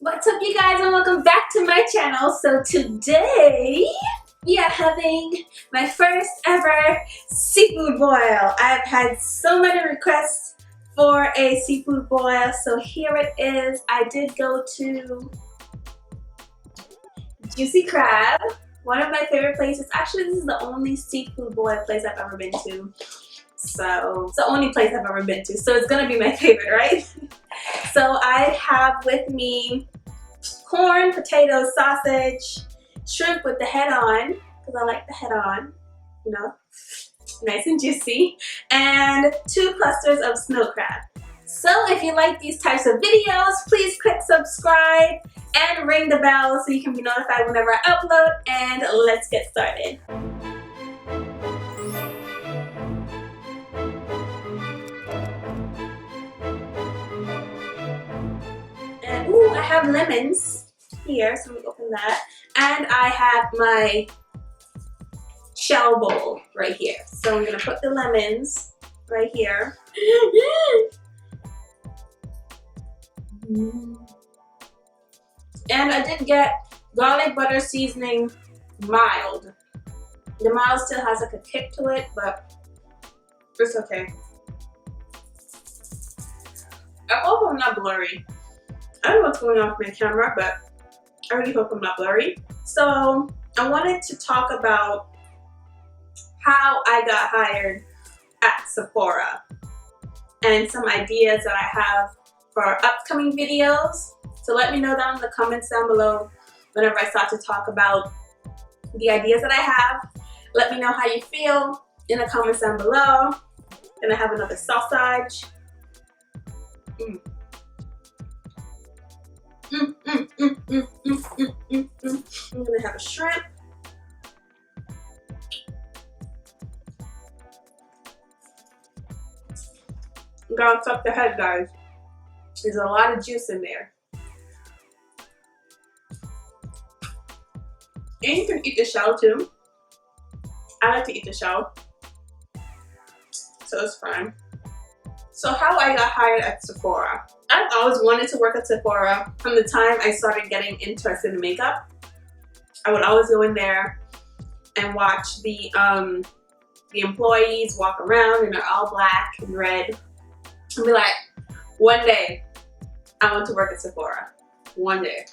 What's up, you guys, and welcome back to my channel. So today we are having my first ever seafood boil. I've had so many requests for a seafood boil, so here it is. I did go to Juicy Crab, one of my favorite places. Actually, this is the only seafood boil place I've ever been to. So it's the only place I've ever been to, so it's gonna be my favorite, right? So I have with me corn, potatoes, sausage, shrimp with the head on, because I like the head on, you know, nice and juicy, and 2 clusters of snow crab. So if you like these types of videos, please click subscribe and ring the bell so you can be notified whenever I upload, and let's get started. Ooh, I have lemons here, so let me open that. And I have my shell bowl right here. So I'm gonna put the lemons right here. And I did get garlic butter seasoning mild. The mild still has like a kick to it, but it's okay. I hope I'm not blurry. I don't know what's going on with my camera, but I really hope I'm not blurry. So I wanted to talk about how I got hired at Sephora and some ideas that I have for upcoming videos. So let me know down in the comments down below whenever I start to talk about the ideas that I have. Let me know how you feel in the comments down below. And I have another sausage. I'm gonna have a shrimp. I'm gonna tuck the head, guys. There's a lot of juice in there. And you can eat the shell too. I like to eat the shell, so it's fine. So how I got hired at Sephora. I've always wanted to work at Sephora from the time I started getting interested in makeup. I would always go in there and watch the employees walk around and they're all black and red. And be like, one day I want to work at Sephora. One day.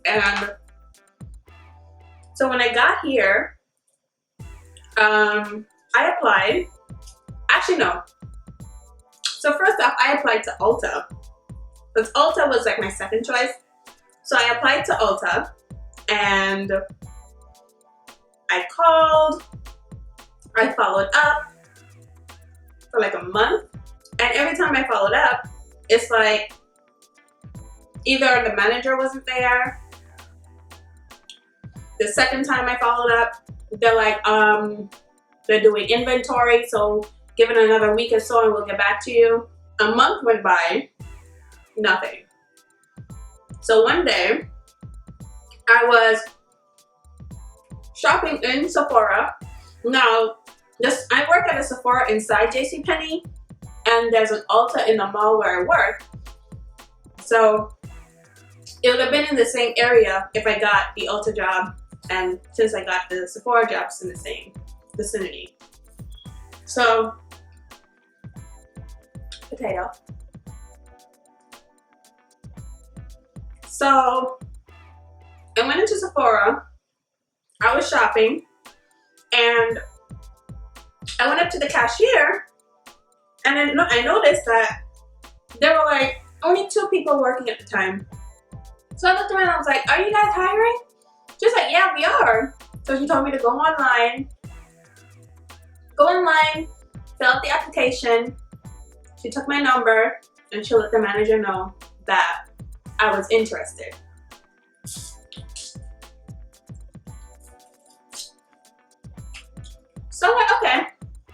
And so when I got here, I applied. Actually, no. So first off, I applied to Ulta, because Ulta was like my second choice. So I applied to Ulta, and I called, I followed up for like a month, and every time I followed up, it's like either the manager wasn't there. The second time I followed up, they're like, they're doing inventory, so give it another week or so and we'll get back to you. A month went by, nothing. So one day, I was shopping in Sephora. Now, I work at a Sephora inside JCPenney, and there's an Ulta in the mall where I work. So it would have been in the same area if I got the Ulta job, and since I got the Sephora jobs in the same vicinity. So, potato. So I went into Sephora, I was shopping, and I went up to the cashier, and then I noticed that there were like only 2 people working at the time. So I looked around and I was like, are you guys hiring? She was like, yeah, we are. So she told me to go online, fill out the application. She took my number and she let the manager know that I was interested. So I'm like, okay,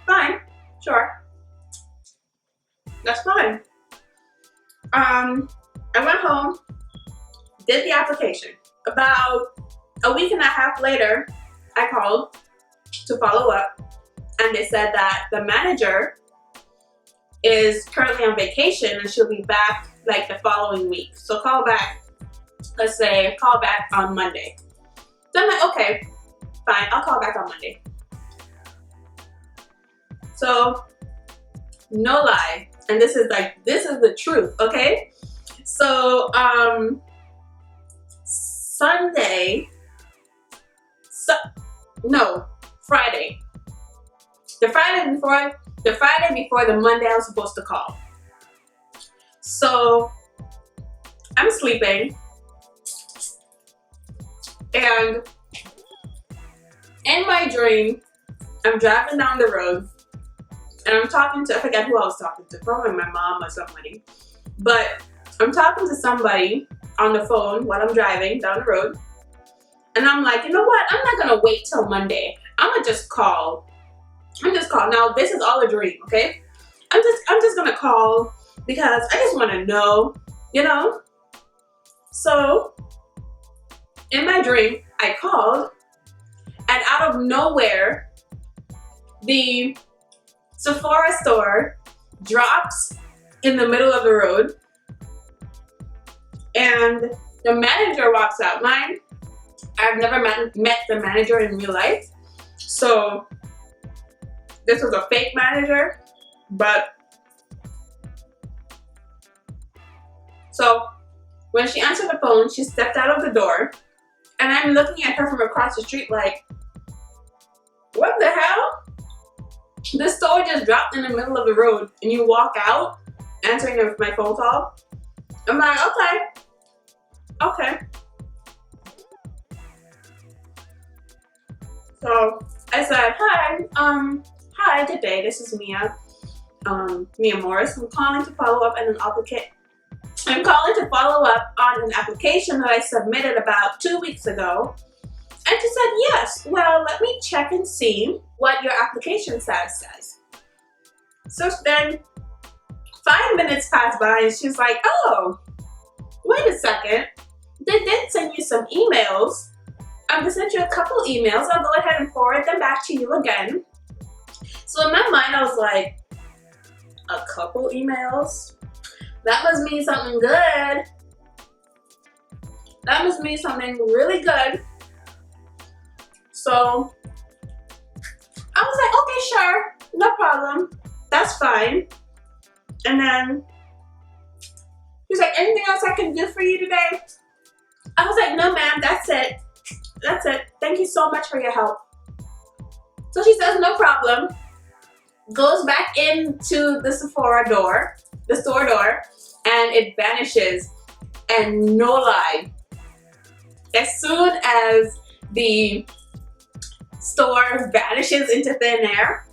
fine, sure. That's fine. I went home, did the application. About a week and a half later, I called to follow up, and they said that the manager is currently on vacation and she'll be back like the following week. So call back let's say, call back on Monday. So I'm like, okay, fine, I'll call back on Monday. So, no lie, and this is the truth, okay? So, Friday. The Friday before the Monday I was supposed to call. So, I'm sleeping, and in my dream, I'm driving down the road, and I'm talking to, I forget who I was talking to, probably my mom or somebody, but I'm talking to somebody on the phone while I'm driving down the road, and I'm like, you know what, I'm not gonna wait till Monday, I'm gonna just call. Now this is all a dream, okay? I'm just gonna call because I just want to know, you know. So in my dream, I called, and out of nowhere, the Sephora store drops in the middle of the road, and the manager walks out. Mind, I've never met the manager in real life, so this was a fake manager, but so when she answered the phone, she stepped out of the door, and I'm looking at her from across the street like, what the hell? The store just dropped in the middle of the road, and you walk out answering my phone call? I'm like, okay. So I said, hi, good day, this is Mia Morris. I'm calling to follow up on an application that I submitted about 2 weeks ago. And she said, yes, well, let me check and see what your application status says. So then 5 minutes passed by, and she's like, oh, wait a second. They did send you some emails. They sent you a couple emails. I'll go ahead and forward them back to you again. So in my mind, I was like, a couple emails? That must mean something good. That must mean something really good. So I was like, okay, sure, no problem. That's fine. And then she's like, anything else I can do for you today? I was like, no, ma'am, that's it. That's it. Thank you so much for your help. So she says, no problem. Goes back into the Sephora door, the store door, and it vanishes. And no lie, as soon as the store vanishes into thin air,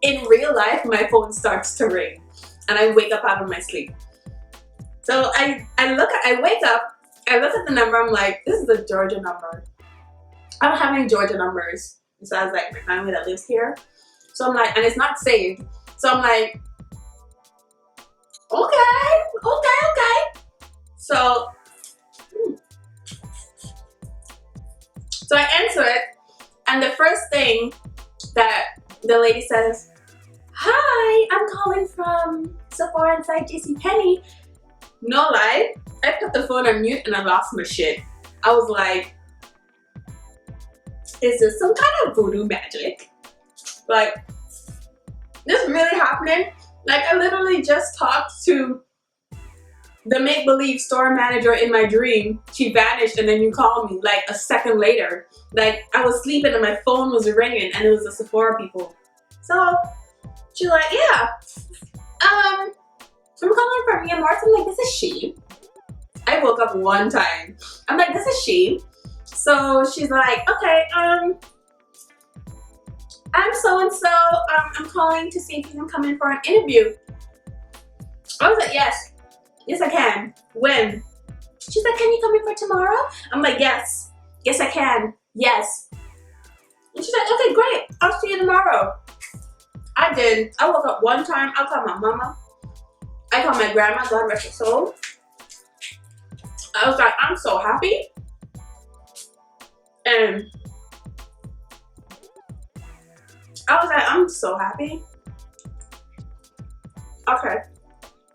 in real life, my phone starts to ring, and I wake up out of my sleep. So I wake up, I look at the number, I'm like, this is a Georgia number. I don't have any Georgia numbers besides like my family that lives here. So I'm like, and it's not saved. So I'm like, okay. So I answer it, and the first thing that the lady says, hi, I'm calling from Sephora inside JCPenney. No lie, I put the phone on mute and I lost my shit. I was like, is this some kind of voodoo magic? Like, this really happening? Like, I literally just talked to the make-believe store manager in my dream. She vanished, and then you called me like a second later. Like, I was sleeping and my phone was ringing, and it was the Sephora people. So she's like, yeah, I'm calling from Mia. I'm like, this is she. I woke up one time. I'm like, this is she. So she's like, okay, I'm so-and-so. I'm calling to see if you can come in for an interview. I was like, yes, I can. When? She's like, can you come in for tomorrow? I'm like, yes, I can, yes. And she's like, okay, great, I'll see you tomorrow. I did. I woke up one time. I called my mama. I called my grandma, God rest her soul. I was like, I'm so happy. And I was like, I'm so happy. Okay.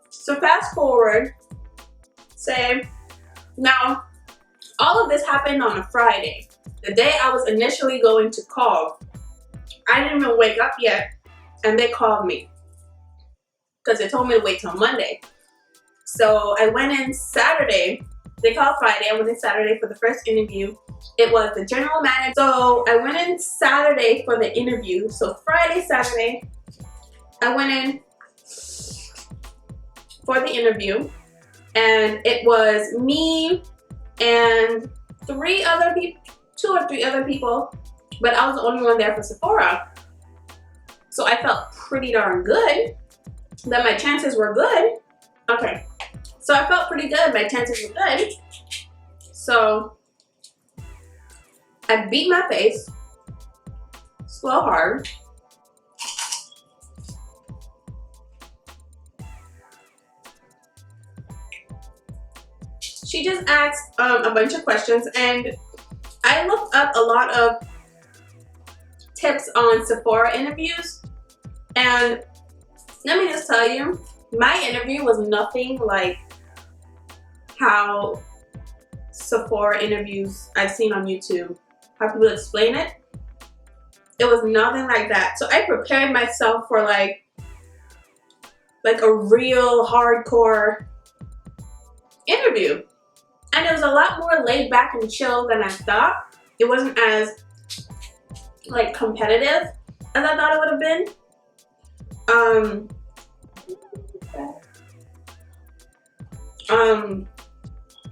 So fast forward, say, now All of this happened on a Friday. The day I was initially going to call. I didn't even wake up yet, and they called me because they told me to wait till Monday. So I went in Saturday. They called Friday. I went in Saturday for the first interview. It was the general manager. So I went in Saturday for the interview. So Friday, Saturday, I went in for the interview, and it was me and 3 other people, 2 or 3 other people, but I was the only one there for Sephora. So I felt pretty darn good that my chances were good. Okay, so I felt pretty good, my chances were good. So I beat my face so hard. She just asked a bunch of questions, and I looked up a lot of tips on Sephora interviews, and let me just tell you, my interview was nothing like how Sephora interviews I've seen on YouTube, how people explain it. It was nothing like that. So I prepared myself for like a real hardcore interview. And it was a lot more laid back and chill than I thought. It wasn't as like competitive as I thought it would have been.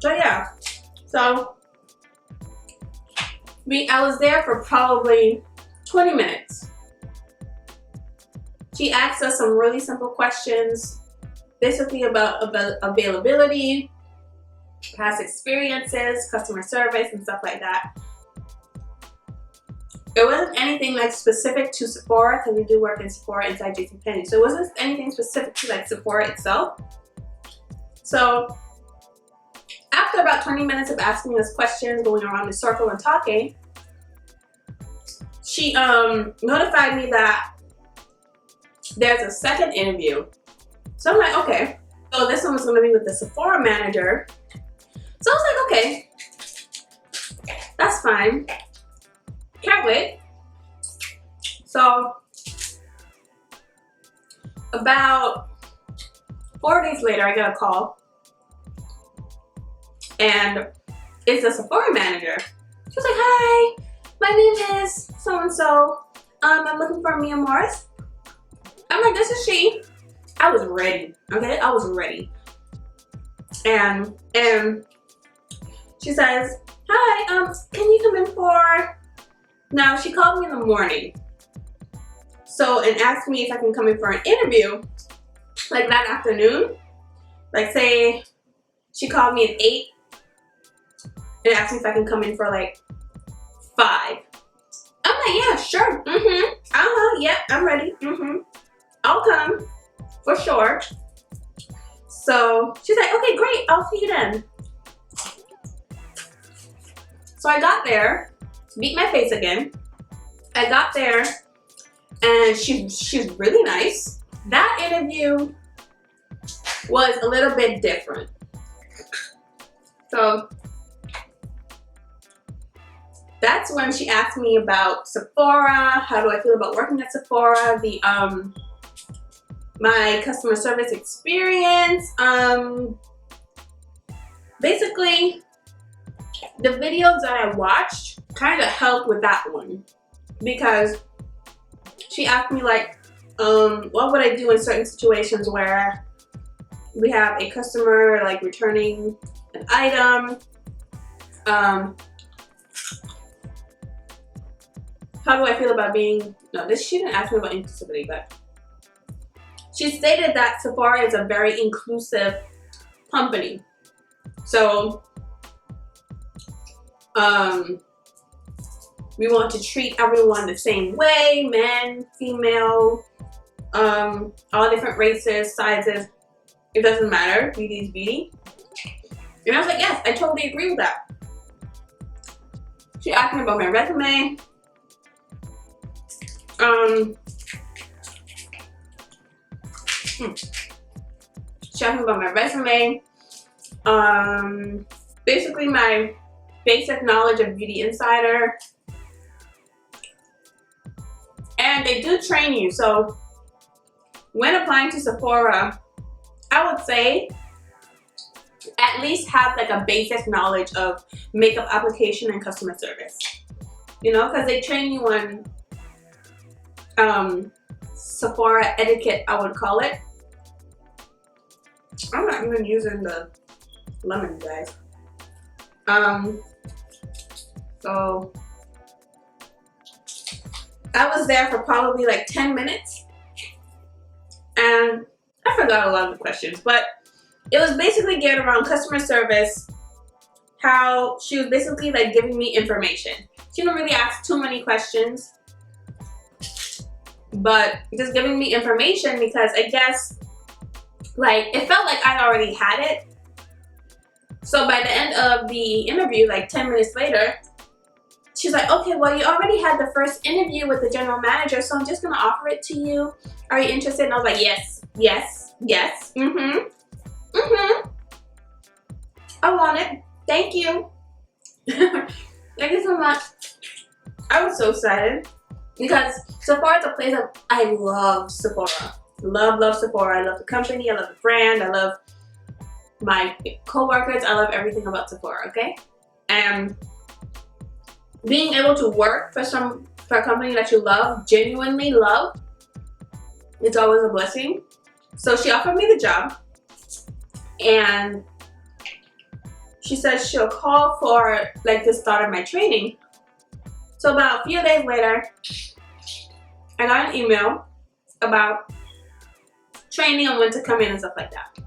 So yeah. So I was there for probably 20 minutes. She asked us some really simple questions, basically about availability, past experiences, customer service, and stuff like that. It wasn't anything like specific to Sephora, because we do work in Sephora inside JCPenney. So it wasn't anything specific to like Sephora itself. So after about 20 minutes of asking us questions, going around the circle and talking, she notified me that there's a second interview. So I'm like, okay. So this one was going to be with the Sephora manager. So I was like, okay, that's fine. Can't wait. So about 4 days later, I get a call, and it's the Sephora manager. She was like, hi, my name is so-and-so. I'm looking for Mia Morris. I'm like, this is she. I was ready, okay? I was ready. And she says, hi, can you come in for... Now, she called me in the morning. So, and asked me if I can come in for an interview, like that afternoon. Like, say, she called me at 8 and asked me if I can come in for like 5. I'm like, yeah, sure, yeah, I'm ready, I'll come, for sure. So, she's like, okay, great, I'll see you then. So I got there, beat my face again. I got there, and she's really nice. That interview was a little bit different. So that's when she asked me about Sephora, how do I feel about working at Sephora, the my customer service experience. Basically, the videos that I watched kind of helped with that one, because she asked me like, what would I do in certain situations where we have a customer like returning an item. How do I feel about being, no, she didn't ask me about inclusivity, but she stated that Sephora is a very inclusive company. So, we want to treat everyone the same way, men, female, all different races, sizes. It doesn't matter, beauty is beauty. And I was like, yes, I totally agree with that. She asked me about my resume. She asked me about my resume. Basically basic knowledge of Beauty Insider. And they do train you. So when applying to Sephora, I would say at least have like a basic knowledge of makeup application and customer service. You know, because they train you on Sephora etiquette, I would call it. I'm not even using the lemon, guys. So I was there for probably like 10 minutes and I forgot a lot of the questions, but it was basically geared around customer service, how she was basically like giving me information. She didn't really ask too many questions, but just giving me information because I guess like it felt like I already had it. So by the end of the interview, like 10 minutes later, she's like, okay, well, you already had the first interview with the general manager, so I'm just gonna offer it to you. Are you interested? And I was like, yes, yes, yes, I want it. Thank you. Thank you so much. I was so excited because Sephora is a place that I love. Sephora. Love Sephora. I love the company. I love the brand. I love my co-workers. I love everything about Sephora, okay? And being able to work for a company that you love, genuinely love, it's always a blessing. So she offered me the job and she says she'll call for like the start of my training. So about a few days later, I got an email about training and when to come in and stuff like that.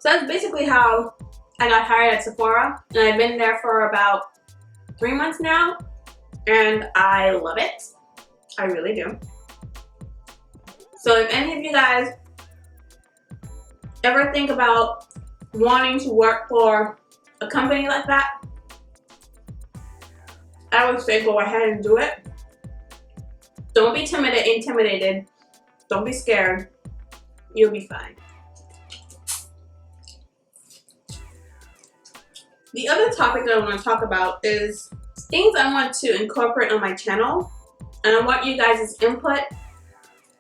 So that's basically how I got hired at Sephora, and I've been there for about 3 months now, and I love it. I really do. So if any of you guys ever think about wanting to work for a company like that, I would say go ahead and do it. Don't be intimidated. Don't be scared. You'll be fine. The other topic that I want to talk about is things I want to incorporate on my channel, and I want you guys' input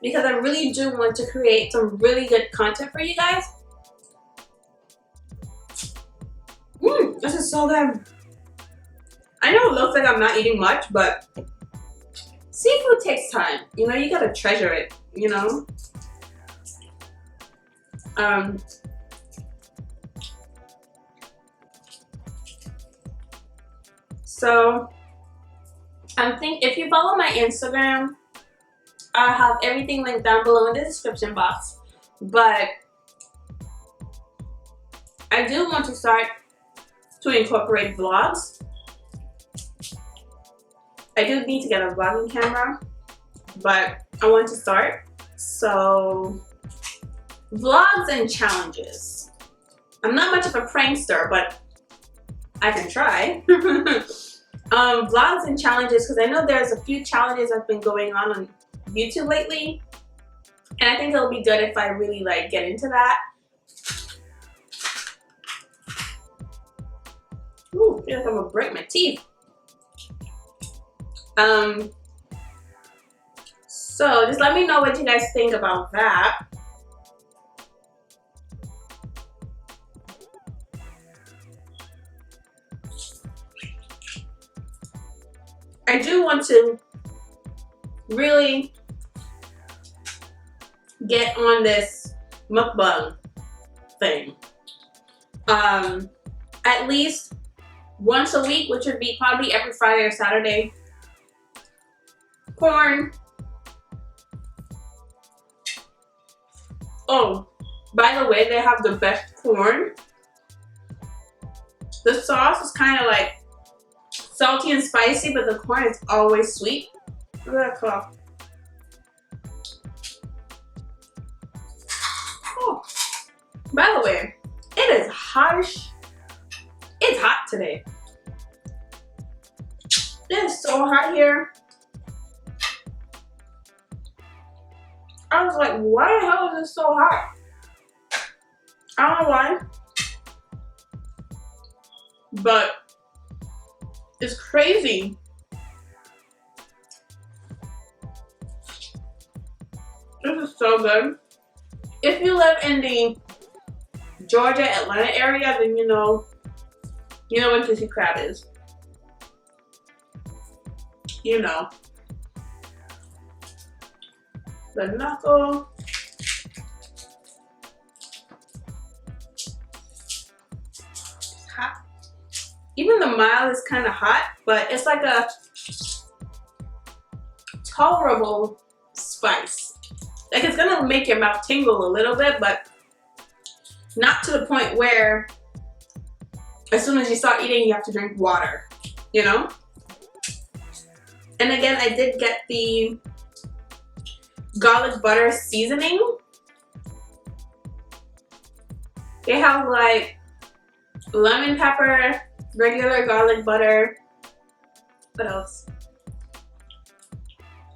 because I really do want to create some really good content for you guys. This is so good. I know it looks like I'm not eating much, but seafood takes time. You know, you gotta treasure it, you know? So, I think if you follow my Instagram, I'll have everything linked down below in the description box. But I do want to start to incorporate vlogs. I do need to get a vlogging camera, but I want to start. So, vlogs and challenges. I'm not much of a prankster, but I can try. Vlogs and challenges, because I know there's a few challenges that have been going on YouTube lately, and I think it'll be good if I really like get into that. Ooh, I feel like I'm gonna break my teeth. So just let me know what you guys think about that. I do want to really get on this mukbang thing. At least once a week, which would be probably every Friday or Saturday. Corn. Oh, by the way, they have the best corn. The sauce is kind of like salty and spicy, but the corn is always sweet. Look at that cough. Oh, by the way, it is hotish. It's hot today. It is so hot here. I was like, why the hell is it so hot? I don't know why. but it's crazy. This is so good. If you live in the Georgia, Atlanta area, then you know what juicy crab is. You know. The knuckle. It's hot. Even the mild is kind of hot, but it's like a tolerable spice. Like, it's gonna make your mouth tingle a little bit, but not to the point where as soon as you start eating, you have to drink water, you know? And again, I did get the garlic butter seasoning. They have like lemon pepper, regular garlic butter. What else?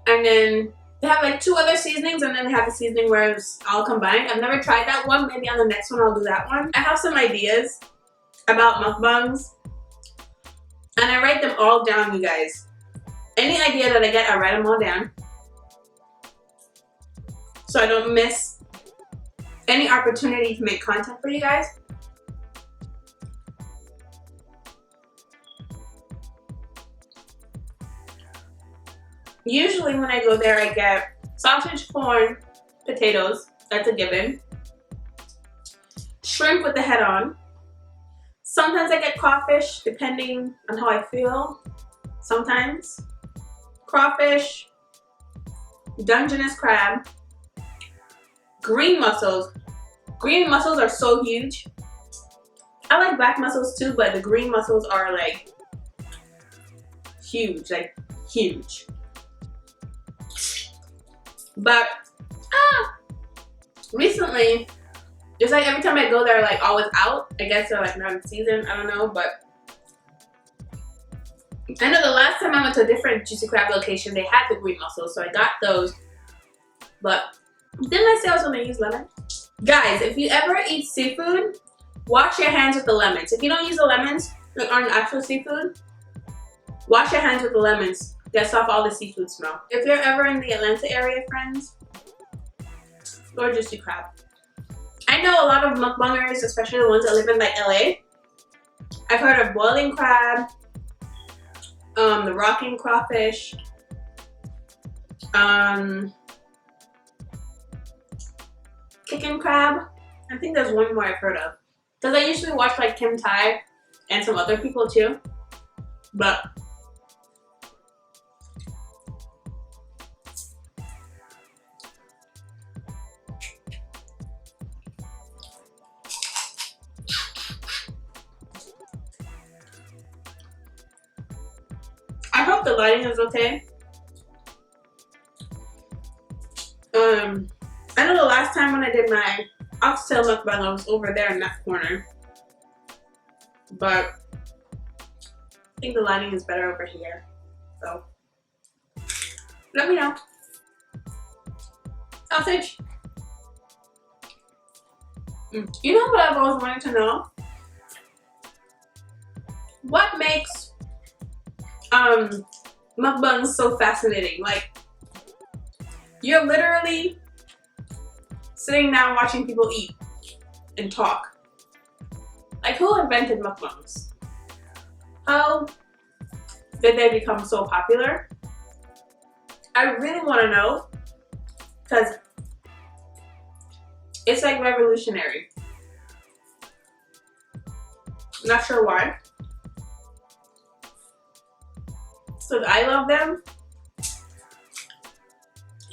And then they have like 2 other seasonings, and then they have the seasoning where it's all combined. I've never tried that one. Maybe on the next one I'll do that one. I have some ideas about mukbangs, and I write them all down, you guys. Any idea that I get, I write them all down, so I don't miss any opportunity to make content for you guys. Usually when I go there, I get sausage, corn, potatoes, that's a given, shrimp with the head on. Sometimes I get crawfish, depending on how I feel. Sometimes crawfish, Dungeness crab, green mussels. Green mussels are so huge. I like black mussels too, but the green mussels are like huge, like huge. But recently, just like every time I go there, like always out. I guess they're like not in season, I don't know, but I know the last time I went to a different juicy crab location, they had the green mussels, so I got those. But didn't I say I was gonna use lemon? Guys, if you ever eat seafood, wash your hands with the lemons. If you don't use the lemons, like on actual seafood, wash your hands with the lemons. Gets off all the seafood smell. If you're ever in the Atlanta area, friends, go to juicy crab. I know a lot of mukbangers, especially the ones that live in like LA. I've heard of boiling crab, the rocking crawfish, chicken crab. I think there's one more I've heard of. Because I usually watch like Kim Tai and some other people too. But I hope the lighting is okay. I know the last time when I did my oxtail mukbang, I was over there in that corner. But I think the lighting is better over here. So let me know. Sausage. You know what I've always wanted to know? What makes mukbangs so fascinating? Like, you're literally sitting down watching people eat and talk. Like, who invented mukbangs? How did they become so popular? I really want to know, because it's like revolutionary. Not sure why. So I love them,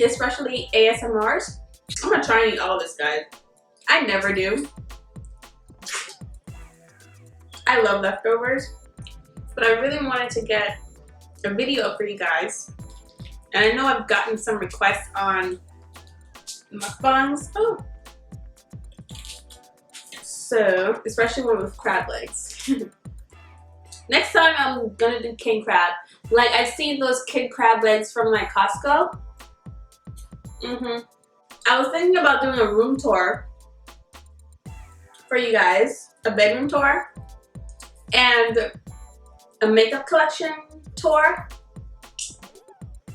especially ASMRs. I'm gonna try and eat all of this, guys. I never do. I love leftovers, but I really wanted to get a video for you guys. And I know I've gotten some requests on mukbangs. Oh. So, especially one with crab legs. Next time I'm gonna do king crab. Like, I've seen those king crab legs from like Costco. I was thinking about doing a room tour for you guys, a bedroom tour, and a makeup collection tour.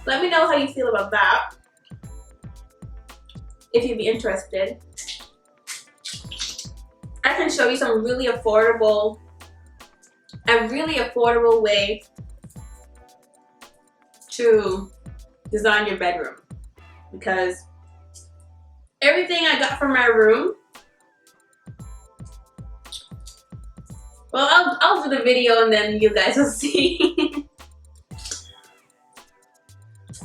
Let me know how you feel about that, if you'd be interested. I can show you some really affordable, a really affordable way to design your bedroom, because everything I got from my room, well, I'll do the video and then you guys will see.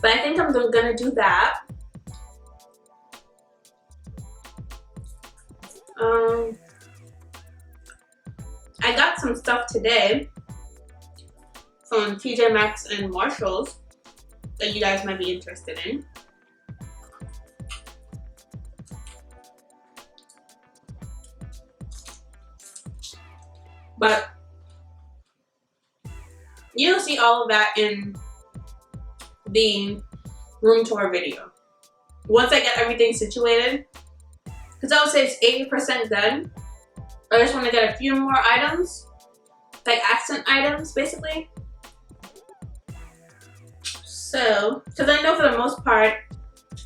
But I think I'm gonna do that. I got some stuff today from TJ Maxx and Marshalls that you guys might be interested in. But you'll see all of that in the room tour video. Once I get everything situated, because I would say it's 80% done. I just want to get a few more items, like accent items basically. So, because I know for the most part,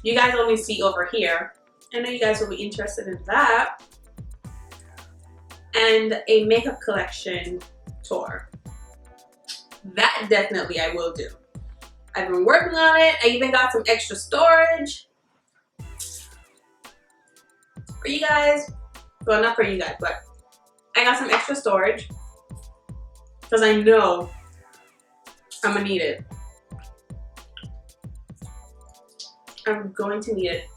you guys only see over here. I know you guys will be interested in that. And a makeup collection tour. That definitely I will do. I've been working on it. I even got some extra storage for you guys. Well, not for you guys, but I got some extra storage because I know I'm gonna need it. I'm going to need it.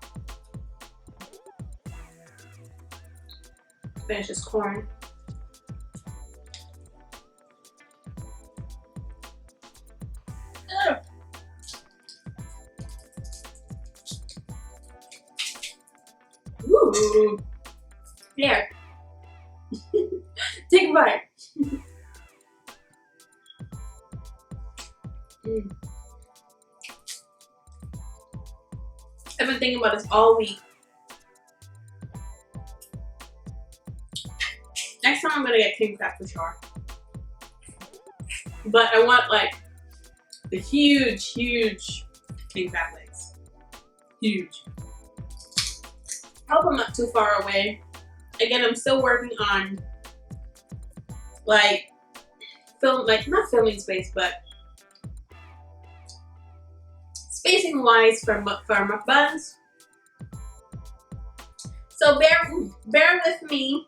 Finish this corn. Ugh. Ooh. Here. Take a bite. I've been thinking about this all week. Next time I'm gonna get king crab for sure. But I want like the huge king crab legs. Huge. I hope I'm not too far away. Again, I'm still working on like not filming space, but spacing wise for mukbangs. So bear with me.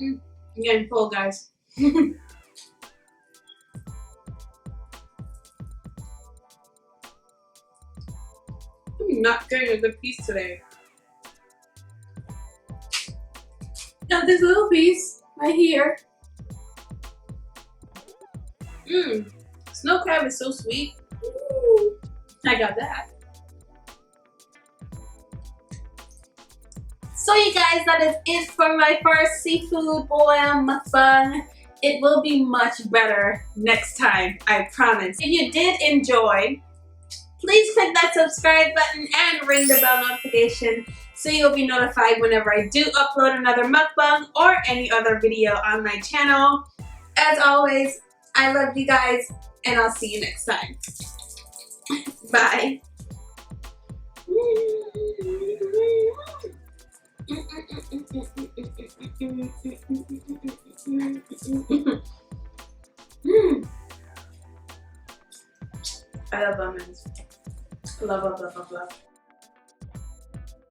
I'm getting full, guys. I'm not getting a good piece today. Got this little piece right here. Snow crab is so sweet. Ooh, I got that. So you guys, that is it for my first seafood boil mukbang. It will be much better next time, I promise. If you did enjoy, please click that subscribe button and ring the bell notification so you'll be notified whenever I do upload another mukbang or any other video on my channel. As always, I love you guys and I'll see you next time. Bye. I love almonds. Love.